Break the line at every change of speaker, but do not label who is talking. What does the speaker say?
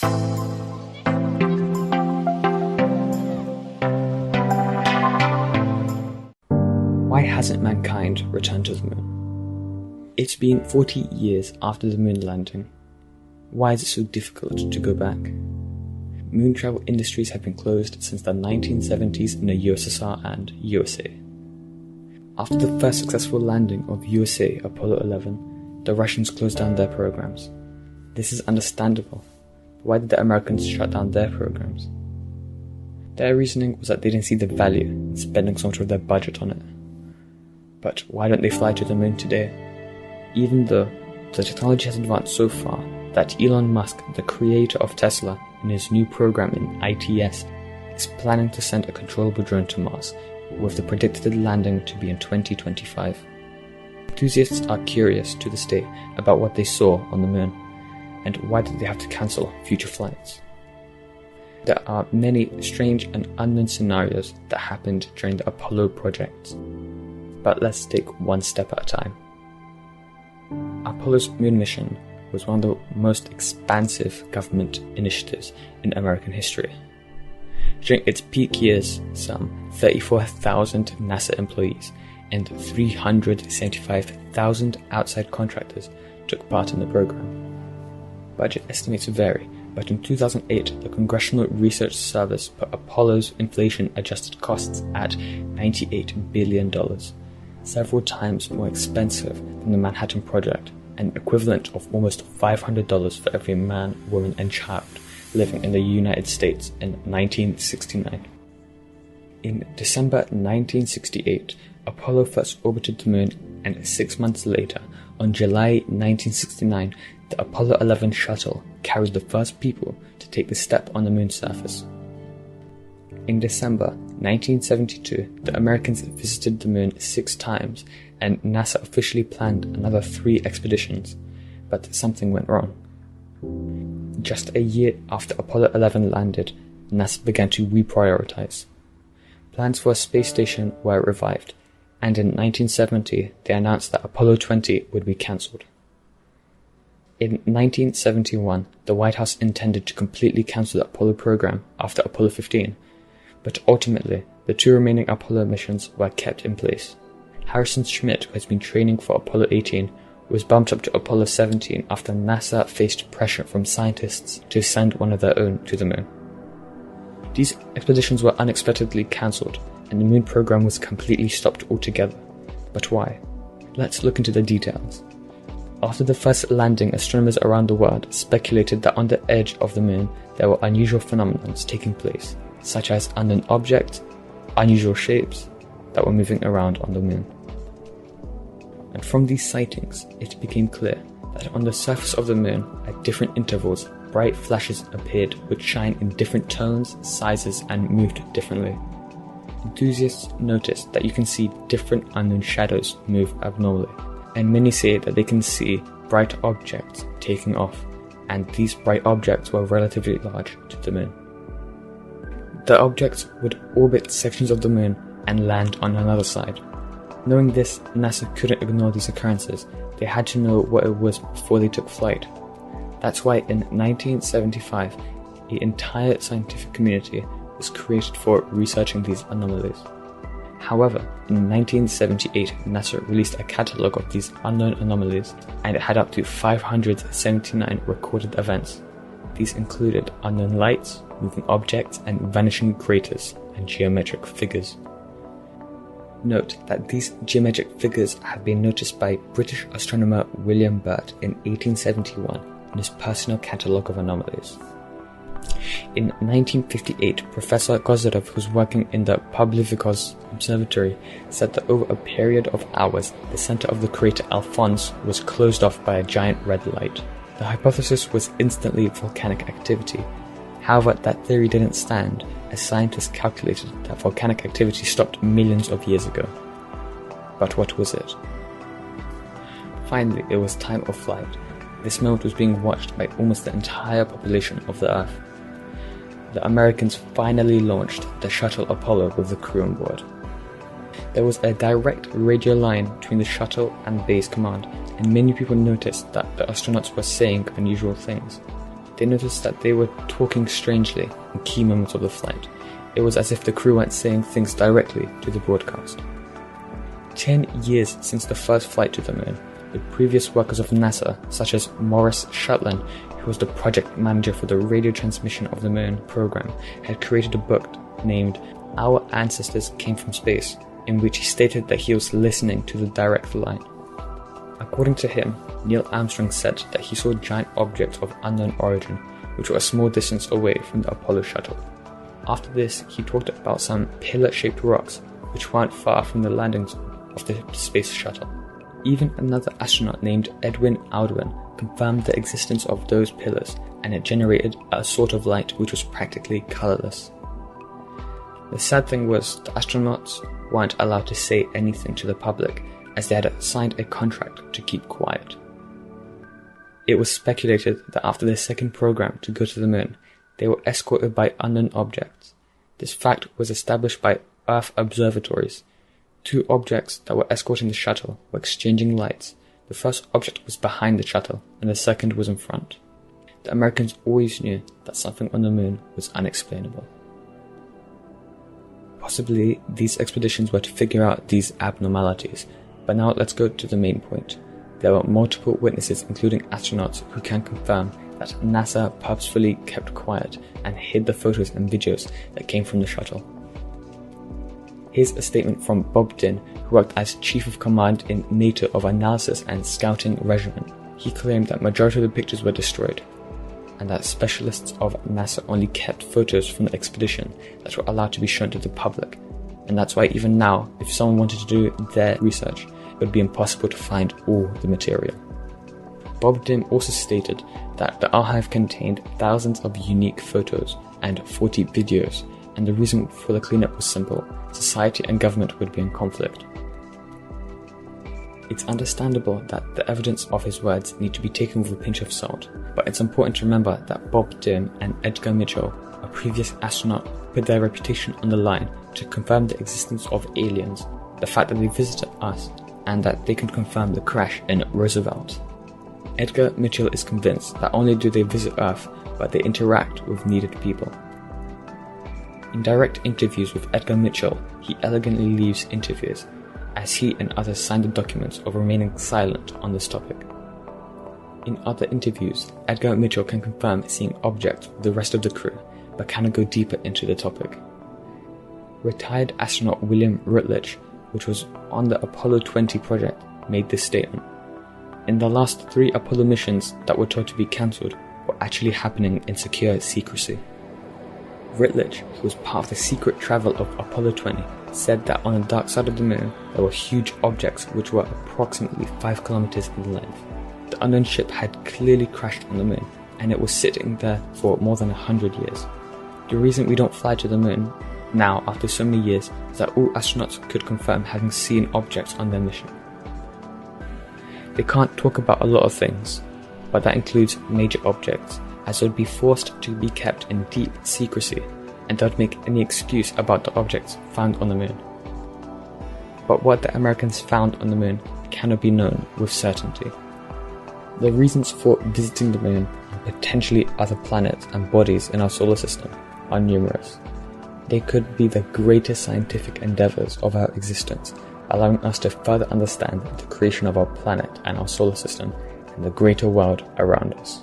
Why hasn't mankind returned to the moon? It's been 40 years after the moon landing. Why is it so difficult to go back? Moon travel industries have been closed since the 1970s in the USSR and USA. After the first successful landing of USA Apollo 11, the Russians closed down their programs. This is understandable. But why did the Americans shut down their programs? Their reasoning was that they didn't see the value in spending so much of their budget on it. But why don't they fly to the moon today? Even though the technology has advanced so far that Elon Musk, the creator of Tesla, in his new program in ITS, is planning to send a controllable drone to Mars, with the predicted landing to be in 2025. Enthusiasts are curious to this day about what they saw on the moon, and why did they have to cancel future flights. There are many strange and unknown scenarios that happened during the Apollo projects, but let's take one step at a time. Apollo's moon mission was one of the most expansive government initiatives in American history. During its peak years, some 34,000 NASA employees and 375,000 outside contractors took part in the program. Budget estimates vary, but in 2008, the Congressional Research Service put Apollo's inflation-adjusted costs at $98 billion, several times more expensive than the Manhattan Project, an equivalent of almost $500 for every man, woman, and child living in the United States in 1969. In December 1968, Apollo first orbited the moon, and 6 months later, on July 1969, the Apollo 11 shuttle carried the first people to take the step on the moon's surface. In December 1972, the Americans visited the moon 6 times, and NASA officially planned another 3 expeditions, but something went wrong. Just a year after Apollo 11 landed, NASA began to reprioritize. Plans for a space station were revived, and in 1970 they announced that Apollo 20 would be cancelled. In 1971, the White House intended to completely cancel the Apollo program after Apollo 15, but ultimately the 2 remaining Apollo missions were kept in place. Harrison Schmitt, who has been training for Apollo 18, was bumped up to Apollo 17 after NASA faced pressure from scientists to send one of their own to the moon. These expeditions were unexpectedly cancelled, and the moon program was completely stopped altogether. But why? Let's look into the details. After the first landing, astronomers around the world speculated that on the edge of the moon there were unusual phenomena taking place, such as unknown objects, unusual shapes that were moving around on the moon. And from these sightings, it became clear that on the surface of the moon, at different intervals, bright flashes appeared which shine in different tones, sizes, and moved differently. Enthusiasts noticed that you can see different unknown shadows move abnormally, and many say that they can see bright objects taking off, and these bright objects were relatively large to the moon. The objects would orbit sections of the moon and land on another side. Knowing this, NASA couldn't ignore these occurrences. They had to know what it was before they took flight. That's why in 1975, an entire scientific community was created for researching these anomalies. However, in 1978, NASA released a catalogue of these unknown anomalies, and it had up to 579 recorded events. These included unknown lights, moving objects, and vanishing craters and geometric figures. Note that these geometric figures have been noticed by British astronomer William Burt in 1871 in his personal catalogue of anomalies. In 1958, Professor Kozyrev, who was working in the Pavlivikos Observatory, said that over a period of hours, the center of the crater Alphonse was closed off by a giant red light. The hypothesis was instantly volcanic activity. However, that theory didn't stand, as scientists calculated that volcanic activity stopped millions of years ago. But what was it? Finally, it was time of flight. This moment was being watched by almost the entire population of the Earth. The Americans finally launched the shuttle Apollo with the crew on board. There was a direct radio line between the shuttle and base command, and many people noticed that the astronauts were saying unusual things. they noticed that they were talking strangely in key moments of the flight. It was as if the crew weren't saying things directly to the broadcast. 10 years since the first flight to the moon, the previous workers of NASA, such as Maurice Shetland, who was the project manager for the radio transmission of the moon program, had created a book named Our Ancestors Came from Space, in which he stated that he was listening to the direct line. According to him, Neil Armstrong said that he saw giant objects of unknown origin, which were a small distance away from the Apollo shuttle. After this, he talked about some pillar-shaped rocks, which weren't far from the landings of the space shuttle. Even another astronaut named Edwin Aldrin confirmed the existence of those pillars, and it generated a sort of light which was practically colorless. The sad thing was, the astronauts weren't allowed to say anything to the public, as they had signed a contract to keep quiet. It was speculated that after their second program to go to the moon, they were escorted by unknown objects. This fact was established by Earth observatories. 2 objects that were escorting the shuttle were exchanging lights. The first object was behind the shuttle, and the second was in front. The Americans always knew that something on the moon was unexplainable. Possibly, these expeditions were to figure out these abnormalities, but now let's go to the main point. There were multiple witnesses, including astronauts, who can confirm that NASA purposefully kept quiet and hid the photos and videos that came from the shuttle. Here's a statement from Bob Dinn, who worked as Chief of Command in NATO of Analysis and Scouting Regiment. He claimed that majority of the pictures were destroyed, and that specialists of NASA only kept photos from the expedition that were allowed to be shown to the public. And that's why even now, if someone wanted to do their research, it would be impossible to find all the material. Bob Dinn also stated that the archive contained thousands of unique photos and 40 videos, and the reason for the cleanup was simple: society and government would be in conflict. It's understandable that the evidence of his words need to be taken with a pinch of salt, but it's important to remember that Bob Dinn and Edgar Mitchell, a previous astronaut, put their reputation on the line to confirm the existence of aliens, the fact that they visited us, and that they can confirm the crash in Roosevelt. Edgar Mitchell is convinced that not only do they visit Earth, but they interact with needed people. In direct interviews with Edgar Mitchell, he elegantly leaves interviews, as he and others signed the documents of remaining silent on this topic. In other interviews, Edgar Mitchell can confirm seeing objects with the rest of the crew, but cannot go deeper into the topic. Retired astronaut William Rutledge, which was on the Apollo 20 project, made this statement: "In the last 3 Apollo missions that were told to be cancelled were actually happening in secure secrecy." Rutledge, who was part of the secret travel of Apollo 20, said that on the dark side of the moon there were huge objects which were approximately 5 kilometers in length. The unknown ship had clearly crashed on the moon, and it was sitting there for more than 100 years. The reason we don't fly to the moon now, after so many years, is that all astronauts could confirm having seen objects on their mission. They can't talk about a lot of things, but that includes major objects, as they would be forced to be kept in deep secrecy, and don't make any excuse about the objects found on the moon. But what the Americans found on the moon cannot be known with certainty. The reasons for visiting the moon and potentially other planets and bodies in our solar system are numerous. They could be the greatest scientific endeavors of our existence, allowing us to further understand the creation of our planet and our solar system and the greater world around us.